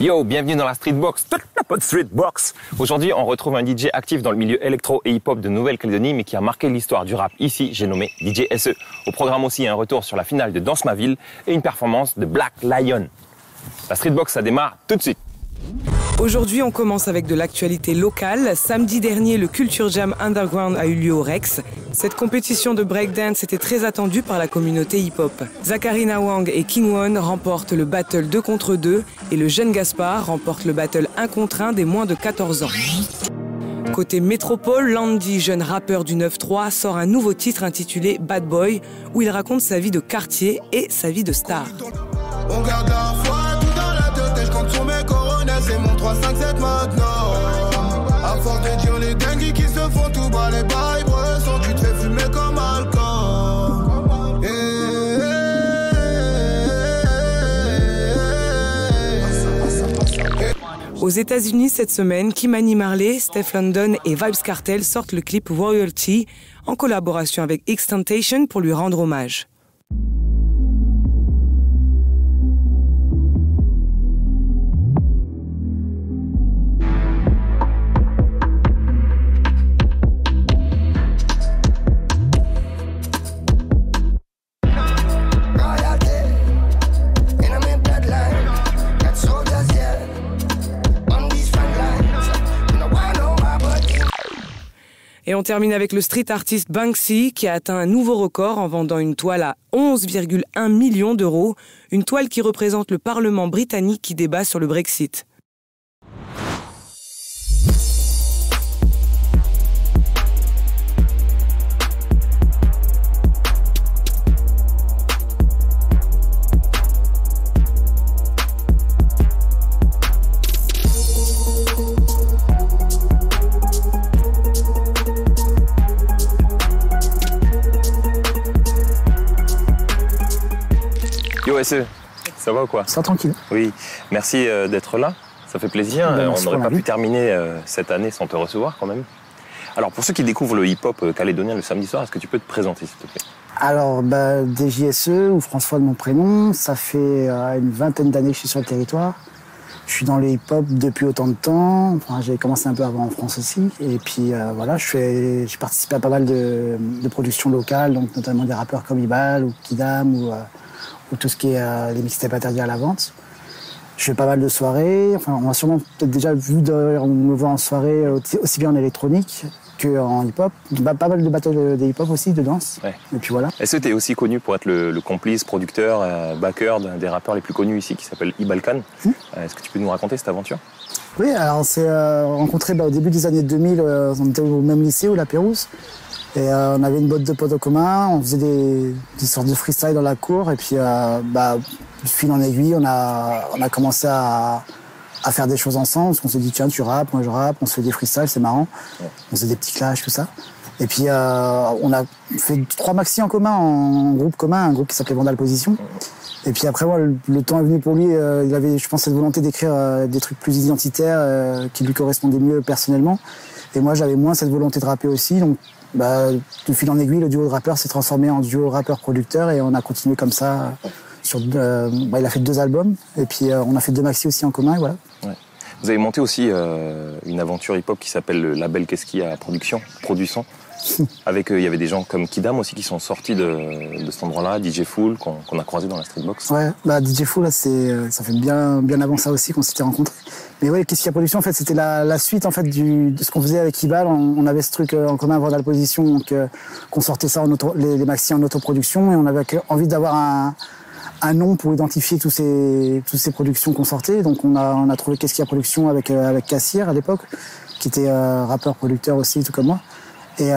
Yo, bienvenue dans la Streetbox, toute la pote Streetbox. Aujourd'hui, on retrouve un DJ actif dans le milieu électro et hip-hop de Nouvelle-Calédonie, mais qui a marqué l'histoire du rap ici, j'ai nommé DJ SE. Au programme aussi, un retour sur la finale de Danse ma ville et une performance de Black Lion. La Streetbox, ça démarre tout de suite. Aujourd'hui, on commence avec de l'actualité locale. Samedi dernier, le Culture Jam Underground a eu lieu au Rex. Cette compétition de breakdance était très attendue par la communauté hip-hop. Zachary Nawang et King One remportent le battle 2 contre 2 et le jeune Gaspard remporte le battle 1 contre 1 des moins de 14 ans. Côté métropole, Landy, jeune rappeur du 9-3, sort un nouveau titre intitulé Bad Boy, où il raconte sa vie de quartier et sa vie de star. On garde la foi tout dans la tête et je compte sur mes coronets, c'est mon 3-5-7 maintenant. À force de dire les dingueries qui se font tout bas, les bails sans tu te fais fumer comme alcool. Aux États-Unis cette semaine, Kimani Marley, Steph London et Vybz Kartel sortent le clip Royalty en collaboration avec XXXTentacion pour lui rendre hommage. Et on termine avec le street artiste Banksy qui a atteint un nouveau record en vendant une toile à 11,1 millions d'euros. Une toile qui représente le Parlement britannique qui débat sur le Brexit. Yo SE, ça va ou quoi? Ça tranquille. Oui, merci d'être là, ça fait plaisir. On n'aurait pas pu terminer cette année sans te recevoir quand même. Alors pour ceux qui découvrent le hip-hop calédonien le samedi soir, est-ce que tu peux te présenter s'il te plaît? Alors, DJSE, ou François de mon prénom, ça fait une vingtaine d'années que je suis sur le territoire. Je suis dans le hip-hop depuis autant de temps. Enfin, j'ai commencé un peu avant en France aussi. Et puis voilà, j'ai participé à pas mal de productions locales, donc notamment des rappeurs comme Ibal ou Kidam ou tout ce qui est les mixtapes interdits à la vente. Je fais pas mal de soirées. Enfin, on a sûrement peut-être déjà vu, on me voit en soirée aussi bien en électronique qu'en hip-hop. Pas mal de battles de hip-hop aussi, de danse. Ouais. Et puis voilà. Est-ce que tu es aussi connu pour être le complice, producteur, backer d'un des rappeurs les plus connus ici qui s'appelle Ibal Khan? Est-ce que tu peux nous raconter cette aventure? Oui, alors on s'est rencontrés au début des années 2000. On était au même lycée, au La Pérouse. Et on avait une botte de potes en commun, on faisait des sortes de freestyle dans la cour. Et puis, de fil en aiguille, on a commencé à faire des choses ensemble. Parce qu'on s'est dit, tiens, tu rappes, moi je rappe, on se fait des freestyles, c'est marrant. Ouais. On faisait des petits clashs, tout ça. Et puis, on a fait 3 maxi en commun, en groupe commun, un groupe qui s'appelait Vandal Position. Et puis après, moi, le temps est venu pour lui. Il avait, je pense, cette volonté d'écrire des trucs plus identitaires qui lui correspondaient mieux personnellement. Et moi, j'avais moins cette volonté de rapper aussi. Donc, de fil en aiguille, le duo de rappeurs s'est transformé en duo rappeur-producteur et on a continué comme ça. Il a fait 2 albums et puis on a fait 2 maxi aussi en commun. Et voilà. Ouais. Vous avez monté aussi une aventure hip-hop qui s'appelle le label Qu'est-ce qu'il y a Production. Avec il y avait des gens comme Kidam aussi qui sont sortis de cet endroit-là, DJ Fool qu'on a croisé dans la Streetbox. Ouais, DJ Fool là, ça fait bien avant ça aussi qu'on s'était rencontrés. Mais ouais, Qu'est-ce qu'il y a Production en fait, c'était la suite en fait de ce qu'on faisait avec Ibal. On avait ce truc en commun avant la position, donc qu'on sortait ça les maxi en autoproduction et on avait envie d'avoir un nom pour identifier toutes ces productions qu'on sortait. Donc on a trouvé Qu'est-ce qu'il y a Production avec Kassir à l'époque, qui était rappeur producteur aussi, tout comme moi. Et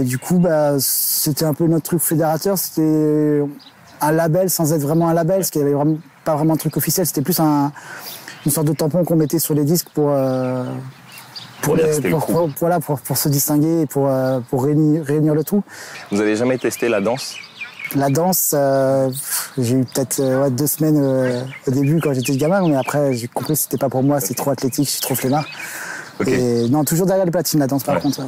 du coup, c'était un peu notre truc fédérateur. C'était un label sans être vraiment un label, parce qu'il n'y avait pas vraiment un truc officiel. C'était plus une sorte de tampon qu'on mettait sur les disques pour se distinguer et pour réunir le tout. Vous n'avez jamais testé la danse? La danse, j'ai eu peut-être 2 semaines au début quand j'étais gamin, mais après j'ai compris que c'était pas pour moi, c'est trop athlétique, je suis trop flemmard. Okay. Et non, toujours derrière les platines, la danse par contre.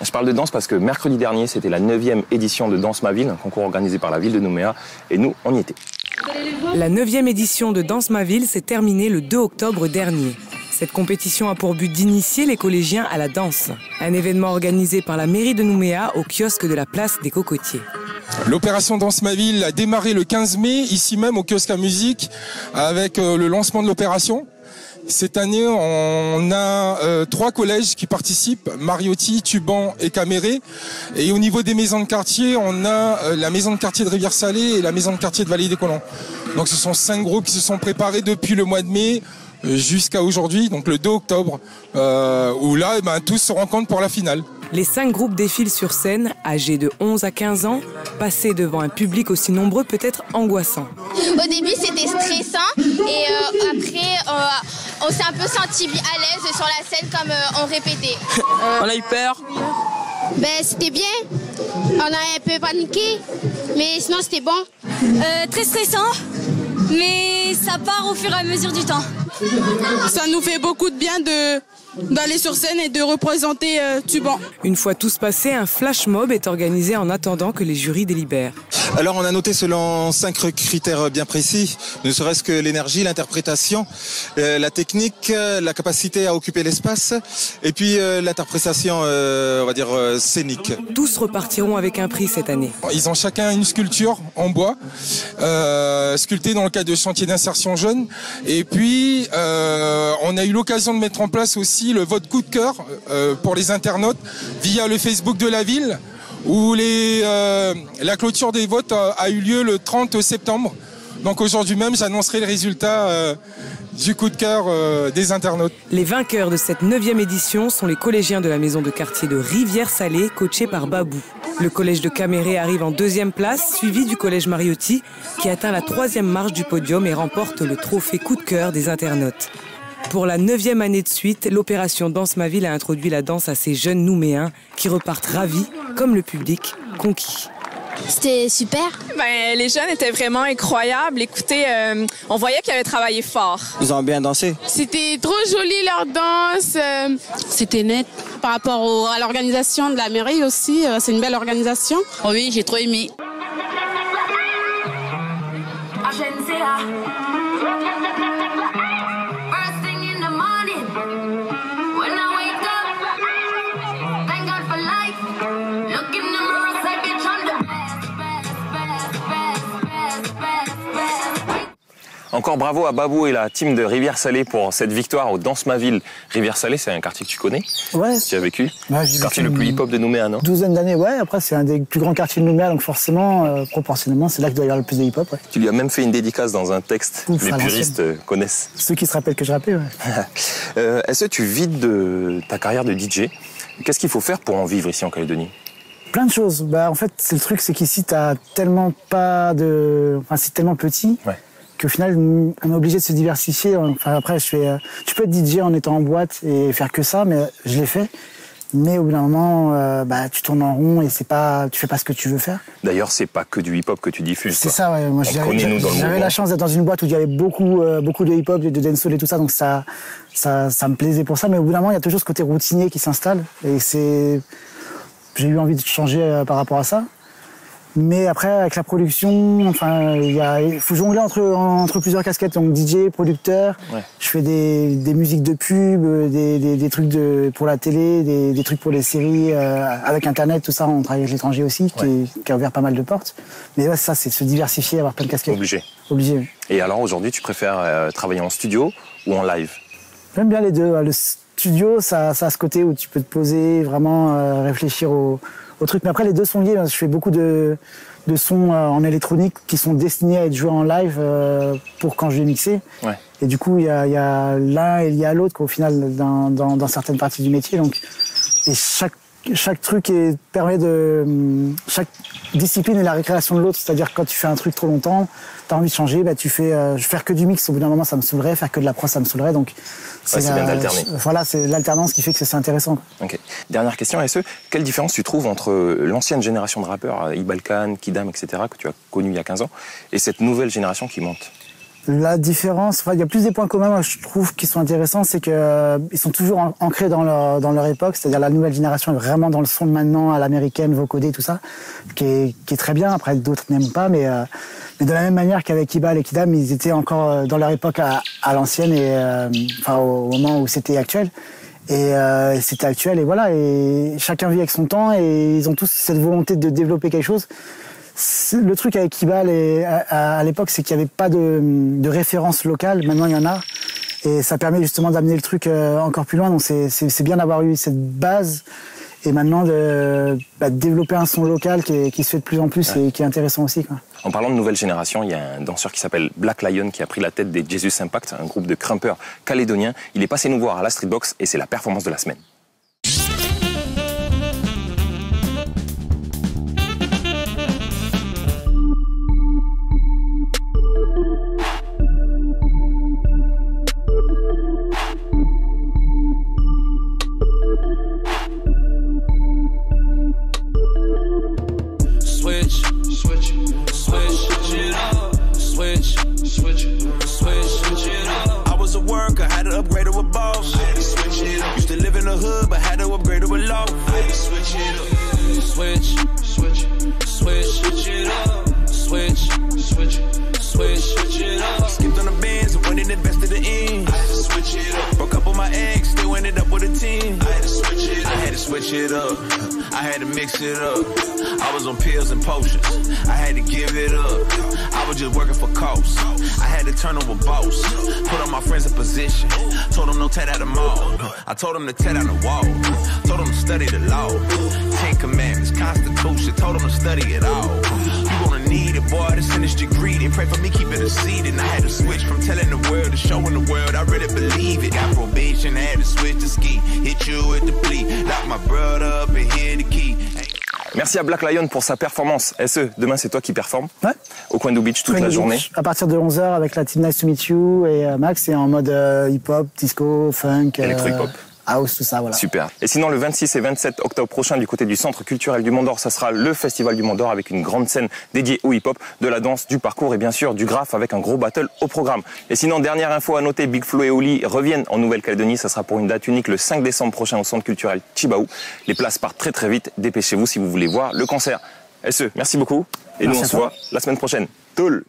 Je parle de danse parce que mercredi dernier, c'était la 9e édition de Danse ma ville, un concours organisé par la ville de Nouméa, et nous, on y était. La 9e édition de Danse ma ville s'est terminée le 2 octobre dernier. Cette compétition a pour but d'initier les collégiens à la danse. Un événement organisé par la mairie de Nouméa au kiosque de la place des Cocotiers. L'opération Danse ma ville a démarré le 15 mai, ici même au kiosque à musique, avec le lancement de l'opération. Cette année, on a 3 collèges qui participent, Mariotti, Tuban et Caméré. Et au niveau des maisons de quartier, on a la maison de quartier de Rivière-Salée et la maison de quartier de Vallée-des-Colons. Donc ce sont 5 groupes qui se sont préparés depuis le mois de mai jusqu'à aujourd'hui, donc le 2 octobre, où là, tous se rencontrent pour la finale. Les 5 groupes défilent sur scène, âgés de 11 à 15 ans. Passer devant un public aussi nombreux peut être angoissant. Au début, c'était stressant et après, on s'est un peu senti à l'aise sur la scène comme on répétait. On a eu peur. C'était bien. On a un peu paniqué, mais sinon c'était bon. Très stressant, mais ça part au fur et à mesure du temps. Ça nous fait beaucoup de bien d'aller sur scène et de représenter Tuban. Une fois tous passés, un flash mob est organisé en attendant que les jurys délibèrent. Alors on a noté selon 5 critères bien précis, ne serait-ce que l'énergie, l'interprétation, la technique, la capacité à occuper l'espace et puis l'interprétation, on va dire, scénique. Tous repartiront avec un prix cette année. Ils ont chacun une sculpture en bois, sculptée dans le cadre de chantier d'insertion jeune. Et puis on a eu l'occasion de mettre en place aussi le vote coup de cœur pour les internautes via le Facebook de la ville, où la clôture des votes a eu lieu le 30 septembre. Donc aujourd'hui même, j'annoncerai le résultat du coup de cœur des internautes. Les vainqueurs de cette 9e édition sont les collégiens de la maison de quartier de Rivière-Salée, coachés par Babou. Le collège de Caméré arrive en 2e place, suivi du collège Mariotti, qui atteint la 3e marche du podium et remporte le trophée coup de cœur des internautes. Pour la 9e année de suite, l'opération Danse ma ville a introduit la danse à ces jeunes Nouméens qui repartent ravis, comme le public, conquis. C'était super. Les jeunes étaient vraiment incroyables. Écoutez, on voyait qu'ils avaient travaillé fort. Ils ont bien dansé. C'était trop joli leur danse. C'était net. Par rapport à l'organisation de la mairie aussi, c'est une belle organisation. Oh oui, j'ai trop aimé. Encore bravo à Babou et la team de Rivière-Salée pour cette victoire au Danse ma ville. Rivière-Salée, c'est un quartier que tu connais? Ouais. Tu as vécu? Ouais, j'ai quartier le plus hip-hop de Nouméa, non? 12 d'années, ouais. Après, c'est un des plus grands quartiers de Nouméa, donc forcément, proportionnellement, c'est là qu'il doit y avoir le plus de hip-hop. Ouais. Tu lui as même fait une dédicace dans un texte. Ouf, les puristes connaissent. Ceux qui se rappellent que je rappais, ouais. Est-ce que tu vis de ta carrière de DJ? Qu'est-ce qu'il faut faire pour en vivre ici en Calédonie? Plein de choses. En fait, c'est le truc, c'est qu'ici, t'as tellement pas de... Enfin, c'est tellement petit. Ouais. Qu'au final, on est obligé de se diversifier. Enfin, après, tu peux être DJ en étant en boîte et faire que ça, mais je l'ai fait. Mais au bout d'un moment, tu tournes en rond et tu fais pas ce que tu veux faire. D'ailleurs, c'est pas que du hip-hop que tu diffuses. C'est ça, ouais. Moi, j'avais la chance d'être dans une boîte où il y avait beaucoup de hip-hop, de dancehall et tout ça, donc ça me plaisait pour ça. Mais au bout d'un moment, il y a toujours ce côté routinier qui s'installe et j'ai eu envie de changer par rapport à ça. Mais après, avec la production, il faut jongler entre plusieurs casquettes. Donc DJ, producteur, ouais. Je fais des musiques de pub, des trucs pour la télé, des trucs pour les séries, avec Internet, tout ça. On travaille avec l'étranger aussi, qui a ouvert pas mal de portes. Mais ouais, ça, c'est se diversifier, avoir plein de casquettes. Obligé. Oui. Et alors aujourd'hui, tu préfères travailler en studio ou en live? J'aime bien les deux. Le studio, ça a ce côté où tu peux te poser, vraiment réfléchir au truc. Mais après, les deux sont liés. Je fais beaucoup de sons en électronique qui sont destinés à être joués en live pour quand je vais mixer. Ouais. Et du coup, il y a l'un et lié à l'autre au final dans certaines parties du métier. Donc, et chaque truc permet chaque discipline est la récréation de l'autre. C'est-à-dire que quand tu fais un truc trop longtemps, tu as envie de changer, faire que du mix, au bout d'un moment, ça me saoulerait. Faire que de la prod, ça me saoulerait. Donc, c'est bien d'alterner. Voilà, c'est l'alternance qui fait que c'est intéressant. Ok. Dernière question, quelle différence tu trouves entre l'ancienne génération de rappeurs, Ibalkan, Kidam, etc., que tu as connu il y a 15 ans, et cette nouvelle génération qui monte? La différence, il y a plus des points communs, moi, je trouve, qui sont intéressants, c'est que ils sont toujours ancrés dans leur époque, c'est-à-dire la nouvelle génération est vraiment dans le son de maintenant, à l'américaine, vocodé, tout ça, qui est très bien. Après, d'autres n'aiment pas, mais de la même manière qu'avec Iqbal et Kidam, ils étaient encore dans leur époque à l'ancienne et au moment où c'était actuel. Et c'était actuel, et voilà. Et chacun vit avec son temps, et ils ont tous cette volonté de développer quelque chose. Le truc avec Iqbal à l'époque, c'est qu'il n'y avait pas de référence locale. Maintenant, il y en a. Et ça permet justement d'amener le truc encore plus loin. Donc, c'est bien d'avoir eu cette base. Et maintenant, de développer un son local qui se fait de plus en plus et qui est intéressant aussi, quoi. En parlant de nouvelle génération, il y a un danseur qui s'appelle Black Lion qui a pris la tête des Jesus Impact, un groupe de grimpeurs calédoniens. Il est passé nous voir à la Streetbox et c'est la performance de la semaine. Switch it up, I had to mix it up. I was on pills and potions, I had to give it up. I was just working for costs, I had to turn over boss. Put all my friends in position, told them no tear out the mall. I told them to tear down the wall, told them to study the law. 10 commandments, constitution, told them to study it all. You gonna need it, boy, this industry greedy. Pray for me, keep it a seed. And I had to switch from telling the world to showing the world I really believe it. Got probation, had to switch to ski. Hit you with the plea, lock my brother up and hit the key. Merci à Black Lion pour sa performance. SE, demain c'est toi qui performe au Coin Beach toute la journée. À partir de 11h avec la team Nice to Meet You et Max, et en mode hip-hop, disco, funk, électro-hip-hop. House, tout ça, voilà. Super. Et sinon, le 26 et 27 octobre prochain, du côté du Centre culturel du Mont d'Or, ça sera le Festival du Mont d'Or avec une grande scène dédiée au hip-hop, de la danse, du parcours et bien sûr du graphe avec un gros battle au programme. Et sinon, dernière info à noter, Big Flo et Oli reviennent en Nouvelle-Calédonie. Ça sera pour une date unique le 5 décembre prochain au Centre culturel Chibaou. Les places partent très très vite. Dépêchez-vous si vous voulez voir le concert. SE, merci beaucoup. Et nous, on se voit la semaine prochaine. Toul.